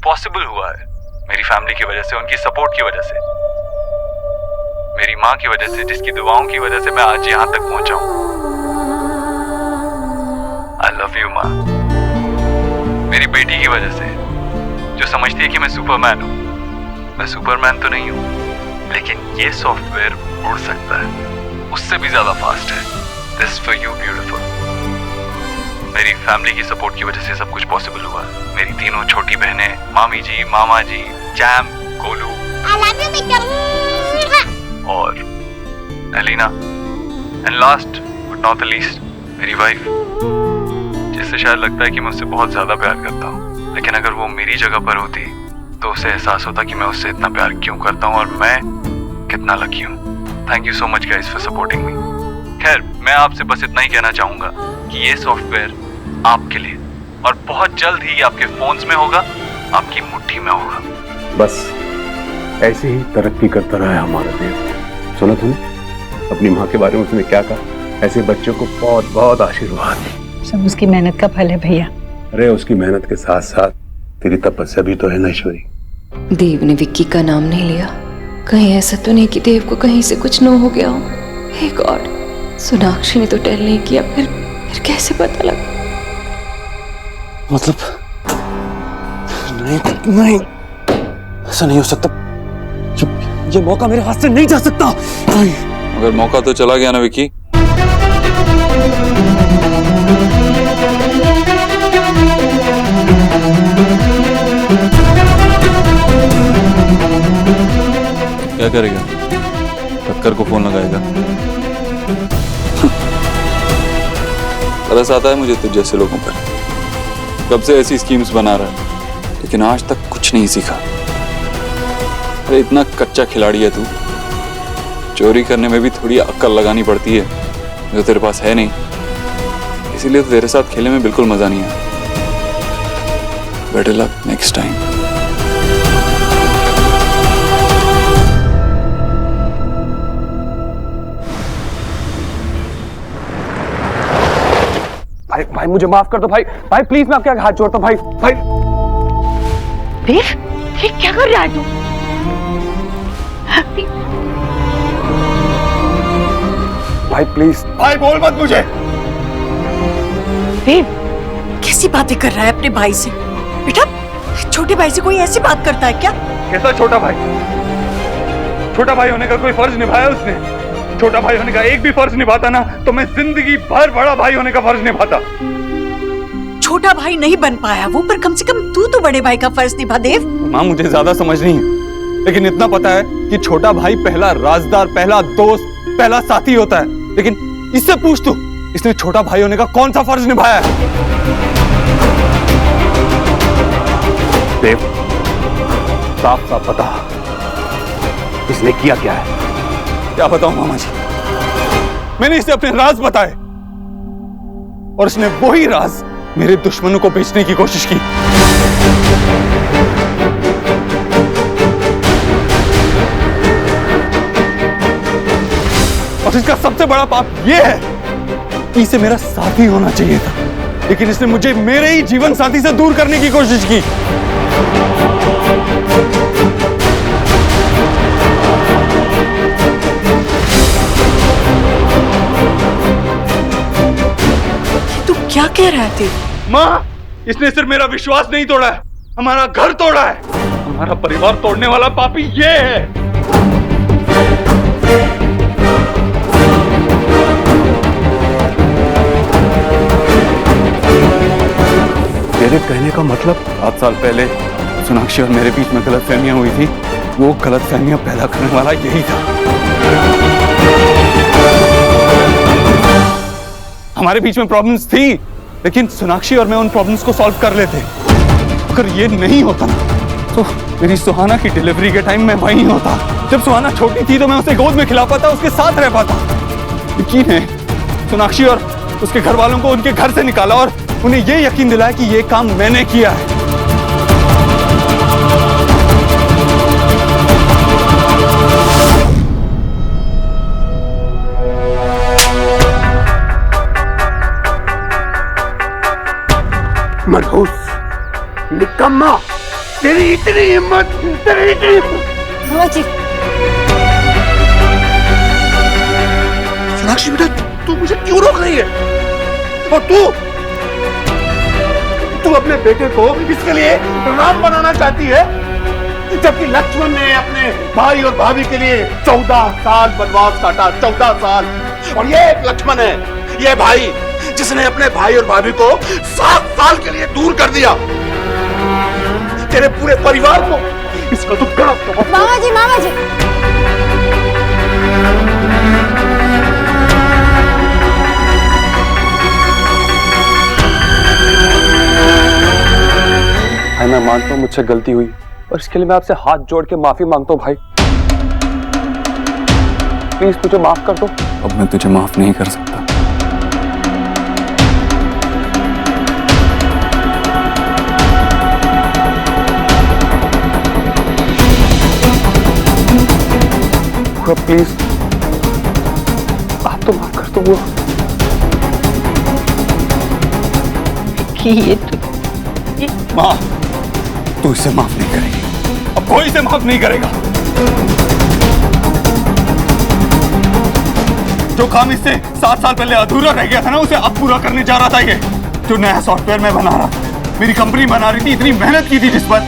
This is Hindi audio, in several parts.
पॉसिबल हुआ है मेरी फैमिली की वजह से, उनकी सपोर्ट की वजह से, मेरी माँ की वजह से, जिसकी दुआओं की वजह से मैं आज यहाँ तक पहुंचा हूँ। आई लव यू माँ। मेरी बेटी की वजह से, जो समझती है कि मैं सुपरमैन हूँ। मैं सुपरमैन तो नहीं हूँ, लेकिन ये सॉफ्टवेयर उड़ सकता है, उससे भी ज्यादा फास्ट है। This for you beautiful. मेरी फैमिली की सपोर्ट की वजह से सब कुछ पॉसिबल हुआ। मेरी तीनों छोटी बहनें, मामी जी, मामा जी, जैम, गोलू, I love you, बेटा। और Elina, and last but not the least मेरी वाइफ, जिससे शायद लगता है कि मैं उससे बहुत ज्यादा प्यार करता हूँ, लेकिन अगर वो मेरी जगह पर होती तो उसे एहसास होता कि मैं उससे इतना प्यार क्यों करता हूँ और मैं कितना लकी हूँ। Thank you so much guys for supporting me. खैर, मैं आपसे बस इतना ही कहना चाहूंगा कि ये सॉफ्टवेयर आपके लिए और बहुत जल्द ही आपके फोन्स में होगा, आपकी मुट्ठी में होगा। बस ऐसे ही तरक्की करता रहा है हमारा देश। सुना तूने अपनी माँ के बारे में उसने क्या कहा? ऐसे बच्चों को बहुत बहुत आशीर्वाद। सब उसकी मेहनत का फल है भैया। अरे उसकी मेहनत के साथ साथ तेरी तपस्या भी तो है ना ईश्वरी। देव ने विक्की का नाम नहीं लिया, कहीं ऐसा तो नहीं कि देव को कहीं से कुछ न हो गया हो। हे गॉड, सोनाक्षी ने तो टेल नहीं किया, फिर कैसे पता लगा? मतलब नहीं नहीं, ऐसा नहीं हो सकता। ये मौका मेरे हाथ से नहीं जा सकता। मगर मौका तो चला गया ना विक्की। क्या करेगा? टक्कर को फोन लगाएगा। तरस आता है मुझे तुझ जैसे लोगों पर। कब से ऐसी स्कीम्स बना रहा है, लेकिन आज तक कुछ नहीं सीखा। अरे इतना कच्चा खिलाड़ी है तू, चोरी करने में भी थोड़ी अक्ल लगानी पड़ती है, जो तेरे पास है नहीं। इसीलिए तो तेरे साथ खेलने में बिल्कुल मजा नहीं आया। Better luck next time. भाई भाई मुझे माफ कर दो भाई। भाई प्लीज मैं आपके आगे हाथ जोड़ता हूँ भाई। भाई देव, ये क्या कर रहा है तू? भाई प्लीज भाई बोल मत मुझे। देव, कैसी बातें कर रहा है अपने भाई से? बेटा, छोटे भाई से कोई ऐसी बात करता है क्या? कैसा छोटा भाई? छोटा भाई होने का कोई फर्ज निभाया उसने? छोटा भाई होने का एक भी फर्ज निभाता ना, तो मैं जिंदगी भर बड़ा भाई होने का फर्ज निभाता। छोटा भाई नहीं बन पाया वो, पर कम से कम तू तो बड़े भाई का फर्ज निभा देव। माँ मुझे ज्यादा समझ नहीं है, लेकिन इतना पता है कि छोटा भाई पहला राजदार, पहला दोस्त, पहला साथी होता है। लेकिन इससे पूछ तू, इसने छोटा भाई होने का कौन सा फर्ज निभाया है? देव, साफ साफ बता, इसने किया क्या है? क्या बताऊं मामा जी, मैंने इसे अपने राज बताए और इसने वही राज मेरे दुश्मनों को बेचने की कोशिश की। और इसका सबसे बड़ा पाप यह है कि इसे मेरा साथी होना चाहिए था, लेकिन इसने मुझे मेरे ही जीवन साथी से दूर करने की कोशिश की। तू क्या कह रहा है? माँ, इसने सिर्फ मेरा विश्वास नहीं तोड़ा है, हमारा घर तोड़ा है। हमारा परिवार तोड़ने वाला पापी ये है। तेरे कहने का मतलब? 7 साल पहले सोनाक्षी और मेरे बीच में गलतफहमियां हुई थी, वो गलतफहमियां पैदा करने वाला यही था। हमारे बीच में प्रॉब्लम्स थी, लेकिन सोनाक्षी और मैं उन प्रॉब्लम्स को सॉल्व कर लेते। अगर ये नहीं होता ना, तो मेरी सुहाना की डिलीवरी के टाइम मैं वहीं होता। जब सुहाना छोटी थी तो मैं उसे गोद में खिला पाता, उसके साथ रह पाता। यकीन है, सोनाक्षी और उसके घर वालों को उनके घर से निकाला और उन्हें यह यकीन दिलाया कि यह काम मैंने किया है। मनहूस, निकम्मा, तेरी इतनी हिम्मत, तेरी इतनी मामा जी, सोनाक्षी बेटा, तू मुझे क्यों रोक रही है? और तू अपने बेटे को इसके लिए राम बनाना चाहती है, जबकि लक्ष्मण ने अपने भाई और भाभी के लिए 14 साल वनवास काटा, 14 साल। और ये एक लक्ष्मण है, ये भाई जिसने अपने भाई और भाभी को 7 साल के लिए दूर कर दिया। तेरे पूरे परिवार को इसका तो बड़ा मामा जी, मामा जी। भाई मैं मानता हूँ मुझसे गलती हुई और इसके लिए मैं आपसे हाथ जोड़ के माफी मांगता हूँ भाई। प्लीज मुझे माफ कर दो। अब मैं तुझे माफ नहीं कर सकता। प्लीज आप तो माफ कर दो वो। ये माँ तू इसे माफ नहीं करेगी, अब कोई इसे माफ नहीं करेगा। जो काम इससे 7 साल पहले अधूरा रह गया था ना, उसे अब पूरा करने जा रहा था। ये जो नया सॉफ्टवेयर मैं बना रहा था, मेरी कंपनी बना रही थी, इतनी मेहनत की थी जिस पर,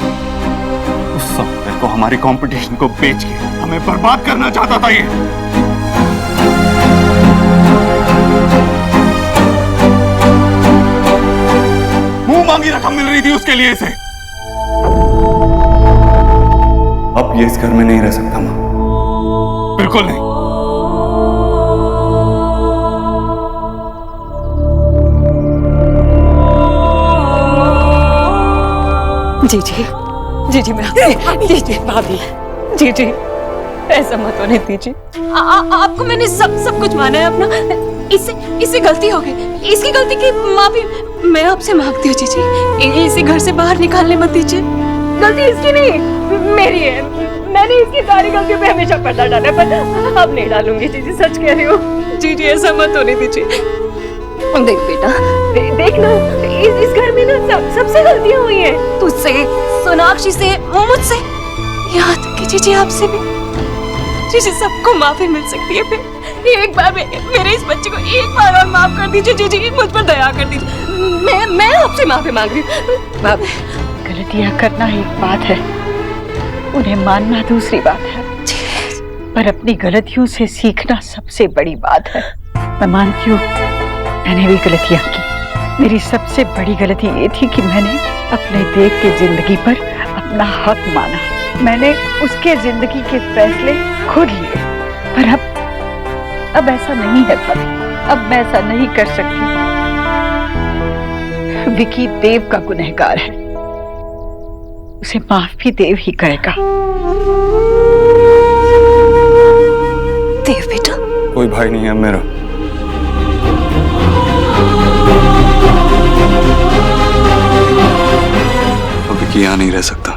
उस सॉफ्टवेयर को हमारी कंपटीशन को बेच के हमें बर्बाद करना चाहता था ये। मुंह मांगी रकम मिल रही थी उसके लिए इसे। अब ये इस घर में नहीं रह सकता मां, बिल्कुल नहीं। जी जी जी जी, मैं आपसे जी जी भाभी, जी जी ऐसा मत होने दीजिए। आपको मैंने सब कुछ माना है अपना। इससे गलती हो गई, इसकी गलती की माफी मैं आपसे मांगती हूँ। जी जी इसे घर से बाहर निकालने मत दीजिए। गलती इसकी नहीं, मेरी है। मैंने इसकी सारी गलतियों पे हमेशा पर्दा डाला, पर अब नहीं डालूंगी। जी जी सच कह रही हूँ। जी जी ऐसा मत होने दीजिए। देख बेटा, देख ना, इस घर में ना सबसे गलतियां हुई हैं। तुझसे, सोनाक्षी से, मुझसे, यहाँ तक कि जीजी आपसे भी। जीजी सबको माफी मिल सकती है। फिर एक बार मेरे इस बच्चे को एक बार और माफ कर दीजिए। जीजी मुझ पर दया कर दीजिए। मैं आपसे माफी मांग रही हूँ। भाभी, गलतियां करना एक बात है, उन्हें मानना दूसरी बात है, पर अपनी गलतियों से सीखना सबसे बड़ी बात है। मैं मानती हूँ मैंने भी गलतियां की। मेरी सबसे बड़ी गलती ये थी कि मैंने अपने देव की जिंदगी पर अपना हक माना। मैंने उसके जिंदगी के फैसले खुद लिए, पर अब ऐसा नहीं है भाभी। अब मैं ऐसा नहीं कर सकती। विकी देव का गुनहगार है, उसे माफ भी देव ही करेगा। देव बेटा, कोई भाई नहीं है मेरा। विकी यहाँ नहीं रह सकता,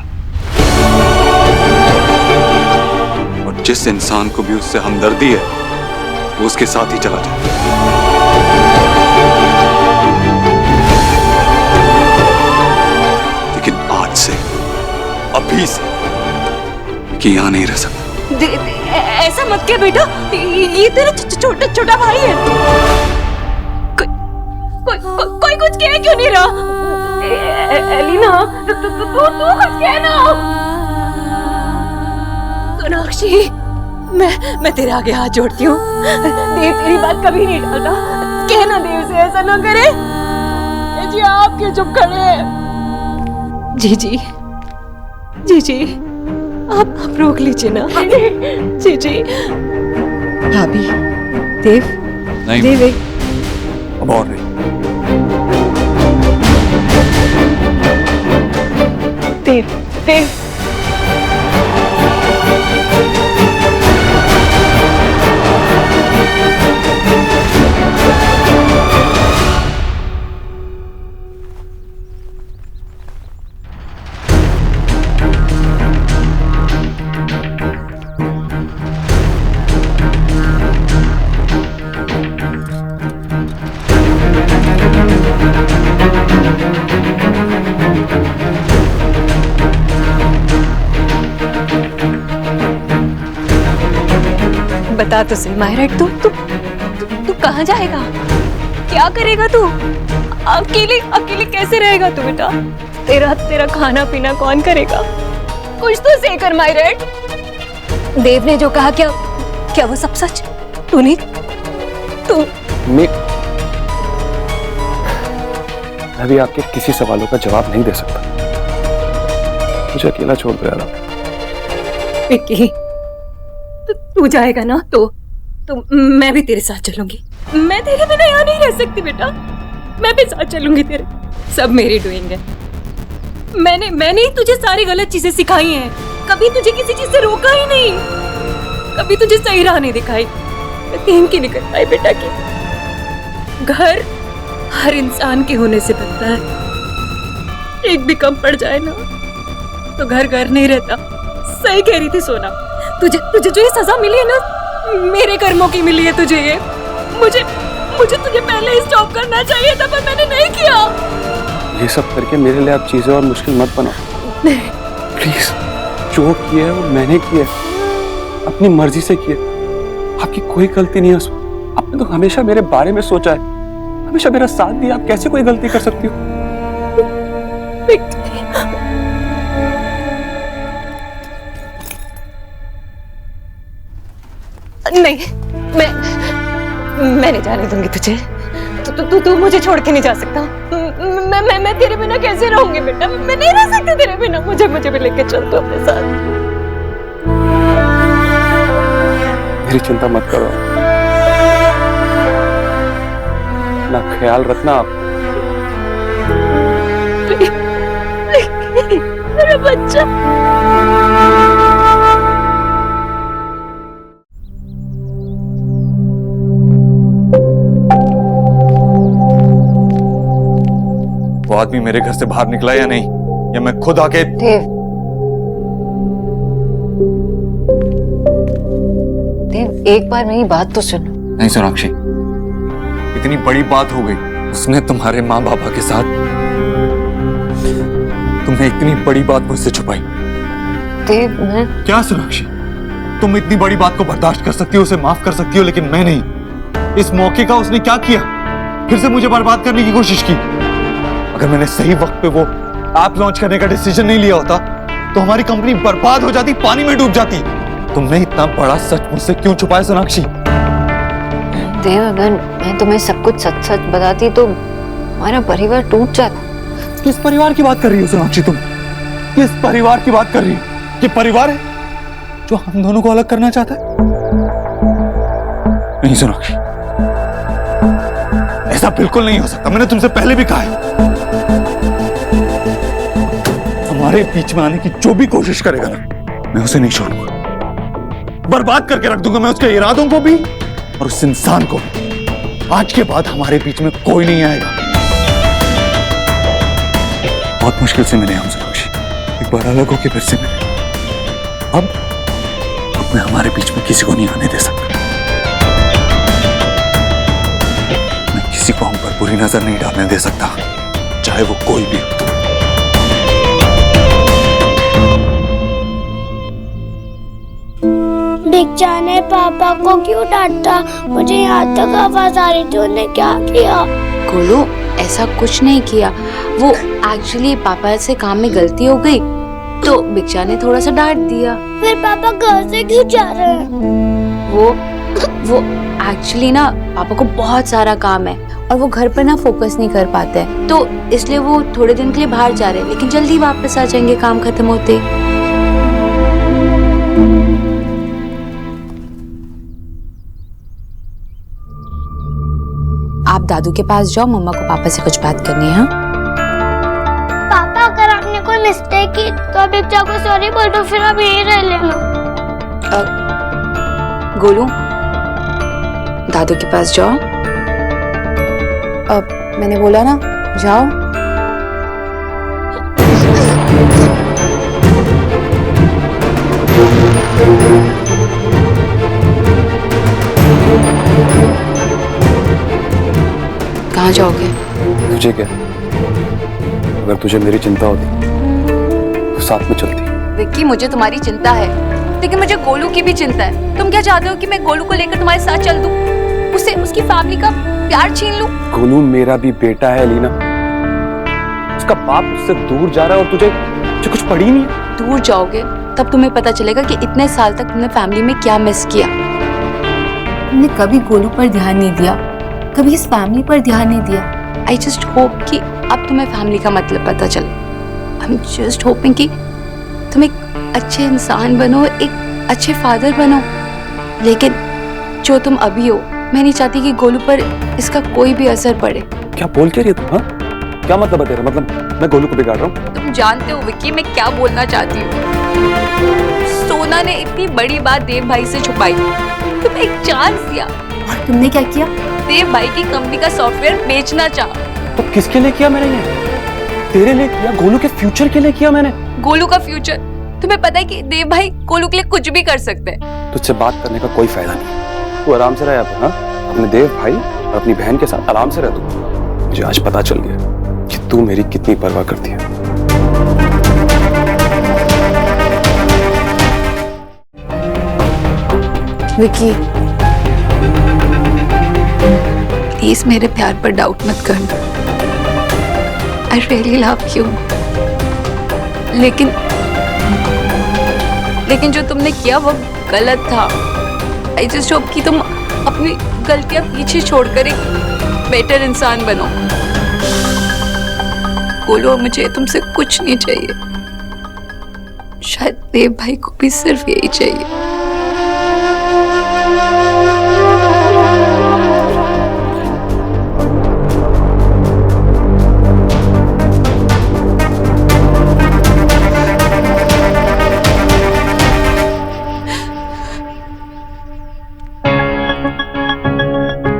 और जिस इंसान को भी उससे हमदर्दी है वो उसके साथ ही चला जाए। लेकिन आज से, अभी से विकी यहाँ नहीं रह सकता। ऐसा मत क्या बेटा, ये तेरा छोटा भाई है। कोई कुछ कह क्यों नहीं रहा? एलिना, तू कुछ कहना। सोनाक्षी, मैं तेरे आगे हाथ जोड़ती हूँ। देव तेरी बात कभी नहीं डालता। कहना देव से ऐसा ना करे। जी आप क्यों चुप खड़े हैं? जी जी जी जी आप रोक लीजिए ना। जी जी भाभी, देव नहीं देव, अब और नहीं। देव बता तो सही मायरेट, तू कहाँ जाएगा? क्या करेगा तू? अकेले अकेले कैसे रहेगा तू बेटा? तेरा खाना पीना कौन करेगा? कुछ तो सही कर मायरेट। देव ने जो कहा क्या वो सब सच? तू मैं भी आपके किसी सवालों का जवाब नहीं दे सकता। मुझे अकेला छोड़ दो यार। विक्की, तू जाएगा ना तो मैं भी तेरे साथ चलूंगी। मैं तेरे बिना यहाँ नहीं रह सकती बेटा। मैं भी साथ चलूंगी तेरे। सब मेरी डूइंग है। मैंने ही तुझे सारी गलत चीजें सिखाई हैं। कभी तुझे किसी चीज से रोका ही नहीं। कभी तुझे सही राह नहीं दिखाई। यकीन की नहीं कर पाई बेटा कि घर हर इंसान के होने से बनता है। एक भी कम पड़ जाए ना तो घर नहीं रहता। सही कह रही थी सोना। तुझे जो ये सजा मिली है ना, मेरे कर्मों की मिली है तुझे ये। मुझे तुझे पहले ही स्टॉप करना चाहिए था, पर मैंने नहीं किया। ये सब करके मेरे लिए आप चीजें और मुश्किल मत बनाओ प्लीज। जो किया है वो मैंने किया है, अपनी मर्जी से किया। आपकी कोई गलती नहीं है उसमें। आपने तो हमेशा मेरे बारे में सोचा है, हमेशा मेरा साथ दिया। आप कैसे कोई गलती कर सकती हो? नहीं, मैं नहीं जाने दूंगी तुझे। तू मुझे छोड़ के नहीं जा सकता। मैं तेरे बिना कैसे रहूंगी बेटा? मैं नहीं रह सकती तेरे बिना। मुझे भी लेके चल तू अपने साथ। मेरी चिंता मत करो, ना ख्याल रखना आप। मेरा बच्चा। वो आदमी मेरे घर से बाहर निकला या नहीं, या मैं खुद आके? देव, एक बार मेरी बात तो सुनो। नहीं सोनाक्षी, इतनी बड़ी बात हो गई। उसने तुम्हारे माँ बाबा के साथ, तुमने इतनी बड़ी बात मुझसे छुपाई। देव, मैं क्या सोनाक्षी, तुम इतनी बड़ी बात को बर्दाश्त कर सकती हो, उसे माफ कर सकती हो, लेकिन मैं नहीं। इस मौके का उसने क्या किया? फिर से मुझे बर्बाद करने की कोशिश की। अगर मैंने सही वक्त पे वो ऐप लॉन्च करने का डिसीजन नहीं लिया होता तो हमारी कंपनी बर्बाद हो जाती, पानी में डूब जाती। तुमने इतना बड़ा सच मुझसे क्यों छुपाया सोनाक्षी? देव, अगर मैं तुम्हें सब कुछ सच सच बताती तो हमारा परिवार टूट जाता। किस परिवार की बात कर रही हो सोनाक्षी तुम? किस परिवार की बात कर रही हो? ये परिवार है जो हम दोनों को अलग करना चाहता है? नहीं सोनाक्षी, ऐसा बिल्कुल नहीं हो सकता। मैंने तुमसे पहले भी कहा है, हमारे बीच में आने की जो भी कोशिश करेगा ना, मैं उसे नहीं छोड़ूंगा। बर्बाद करके रख दूंगा मैं उसके इरादों को भी और उस इंसान को भी। आज के बाद हमारे बीच में कोई नहीं आएगा। बहुत मुश्किल से मिले हम सोनाक्षी, एक बार अलग होके फिर से मिले। अब मैं हमारे बीच में किसी को नहीं आने दे सकता। मैं किसी को हम पर बुरी नजर नहीं डालने दे सकता, चाहे वो कोई भी हो। भिक्षा ने पापा को क्यों डांटा? मुझे यहाँ तक आवाज आ रही थी। उन्होंने क्या किया? गोलू, ऐसा कुछ नहीं किया। वो एक्चुअली पापा से काम में गलती हो गई तो भिक्षा ने थोड़ा सा डांट दिया। फिर पापा घर से क्यों जा रहे हैं? वो एक्चुअली ना पापा को बहुत सारा काम है और वो घर पर ना फोकस नहीं कर पाते हैं, तो इसलिए वो थोड़े दिन के लिए बाहर जा रहे हैं, लेकिन जल्दी वापस आ जाएंगे काम खत्म होते। आप दादू के पास जाओ, मम्मा को पापा से कुछ बात करनी है। हाँ पापा, अगर आपने कोई मिस्टेक की तो आप भिक्षा को सॉरी बोल दो, फिर आप यही रह लेना। गोलू, दादू के पास जाओ। अब मैंने बोला ना, जाओ। कहाँ जाओगे? तुझे क्या? अगर तुझे मेरी चिंता होती तो साथ में चलती। विक्की, मुझे तुम्हारी चिंता है। लेकिन मुझे गोलू की भी चिंता है। तुम क्या चाहते हो कि मैं गोलू को लेकर तुम्हारे साथ चल दूं? उसे उसकी फैमिली का प्यार छीन लूं? गोलू मेरा भी बेटा है लीना, उसका बाप उससे दूर जा रहा है और तुझे कुछ पड़ी नहीं है। दूर जाओगे तब तुम्हें पता चलेगा कि इतने साल तक तुमने फैमिली में क्या मिस किया। तुमने कभी गोलू पर ध्यान नहीं दिया, कभी इस फैमिली पर ध्यान नहीं दिया। आई जस्ट होप कि अब तुम्हें फैमिली का मतलब पता चले। आई एम जस्ट होपिंग कि तुम एक अच्छे इंसान बनो, एक अच्छे फादर बनो। लेकिन जो तुम अभी हो, मैं नहीं चाहती कि गोलू पर इसका कोई भी असर पड़े। क्या बोल के रही है तुम? क्या मतलब है तेरा? मतलब मैं गोलू को बिगाड़ रहा हूँ? तुम जानते हो विक्की मैं क्या बोलना चाहती हूँ। सोना ने इतनी बड़ी बात देव भाई से छुपाई, तुम्हें एक चांस दिया और तुमने क्या किया? देव भाई की कंपनी का सॉफ्टवेयर बेचना चाहा। तो किसके लिए किया मैंने ये? तेरे लिए किया? गोलू के फ्यूचर के लिए किया मैंने? गोलू का फ्यूचर? तुम्हें पता है कि देव भाई गोलू के लिए कुछ भी कर सकते हैं। तुझसे बात करने का कोई फायदा नहीं। तू आराम से रह यहाँ पे, हाँ? अपने देव भाई और अपनी बहन के साथ आराम से रह तू। मुझे आज पता चल गया कि तू मेरी कितनी परवाह करती है। विक्की प्लीज मेरे प्यार पर डाउट मत करना। I really love you. लेकिन जो तुमने किया वो गलत था। आई जस्ट होप कि तुम अपनी गलतियां पीछे छोड़कर एक बेटर इंसान बनो। बोलो मुझे तुमसे कुछ नहीं चाहिए, शायद देव भाई को भी सिर्फ यही चाहिए।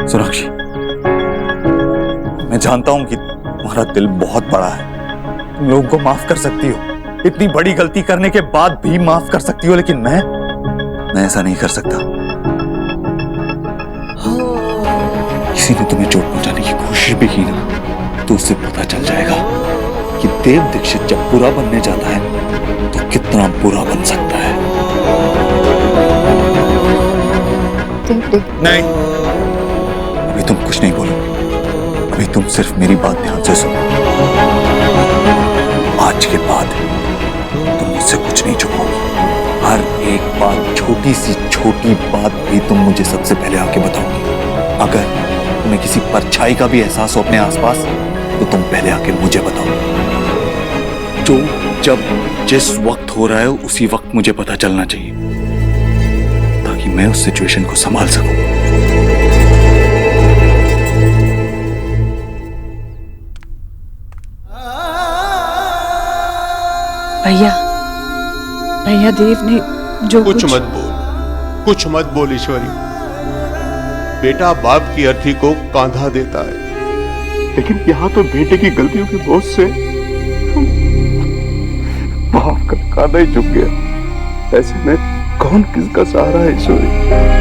सोनाक्षी, मैं जानता हूं कि तुम्हारा दिल बहुत बड़ा है, तुम लोगों को माफ कर सकती हो, इतनी बड़ी गलती करने के बाद भी माफ कर सकती हो, लेकिन मैं ऐसा नहीं कर सकता। किसी ने तुम्हें चोट पहुंचाने की कोशिश भी की ना, तो उससे पता चल जाएगा कि देव दीक्षित जब बुरा बनने जाता है तो कितना बुरा बन सकता है। नहीं, अभी तुम कुछ नहीं बोलो, अभी तुम सिर्फ मेरी बात ध्यान से सुनो। आज के बाद तुम मुझसे कुछ नहीं छुपाओगी। हर एक बात, छोटी सी छोटी बात भी तुम मुझे सबसे पहले आके बताओगी। अगर तुम्हें किसी परछाई का भी एहसास हो अपने आसपास, तो तुम पहले आके मुझे बताओ। जो जब जिस वक्त हो रहा है उसी वक्त मुझे पता चलना चाहिए, ताकि मैं उस सिचुएशन को संभाल सकूं। भैया देव ने जो कुछ मत बोल ईश्वरी। बेटा बाप की अर्थी को कांधा देता है, लेकिन यहाँ तो बेटे की गलतियों के बोझ से बाप का कांधा ही झुक गया। ऐसे में कौन किसका सहारा है ईश्वरी?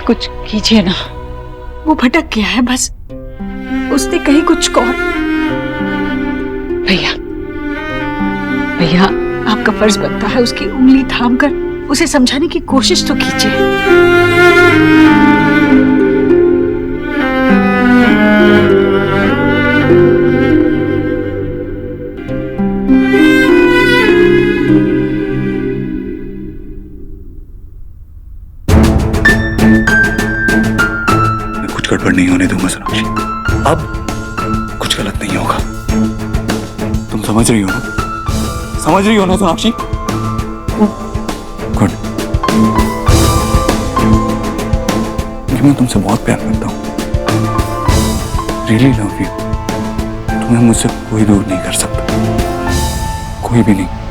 कुछ कीजिए ना, वो भटक गया है, बस उसने कहीं कुछ और। भैया आपका फर्ज बनता है उसकी उंगली थाम कर उसे समझाने की कोशिश तो कीजिए। होने दूंगा सोनाक्षी। अब कुछ गलत नहीं होगा। तुम समझ रही हो ना? समझ रही हो ना सोनाक्षी? गुड। मैं तुमसे बहुत प्यार करता हूँ। Really love you. तुम्हें मुझसे कोई दूर नहीं कर सकता, कोई भी नहीं।